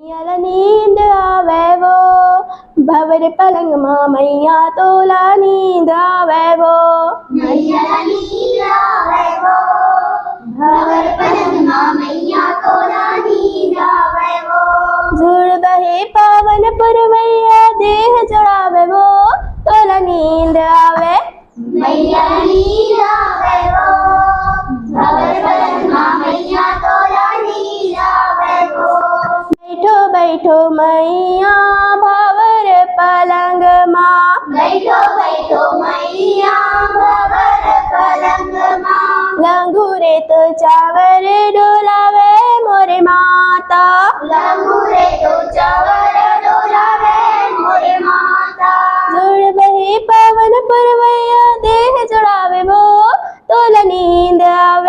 मैया नींद आवे वो भवर पलंग मां मैया तोला नींद आवे वो मैया नींद आवे वो भवर पलंग मां मैया तोला नींद आवे वो झूड़ बहे पावन पुरवैया देह जड़ावे वो तोला नींद आवे मैया नींद आवे वो भवर पलंग मां मैया तोला नींद आवे वो बैठो बैठो मैया भवर पलंग मां बैठो बैठो मैया भवर पलंग मां लंगूरे तो चावर डोलावे मोरे माता लंगूरे तो चावर डोलावे मोरे माता जुड़ बहे पावन पुरवैया देह जुड़ावे वो तोला नींद आवे।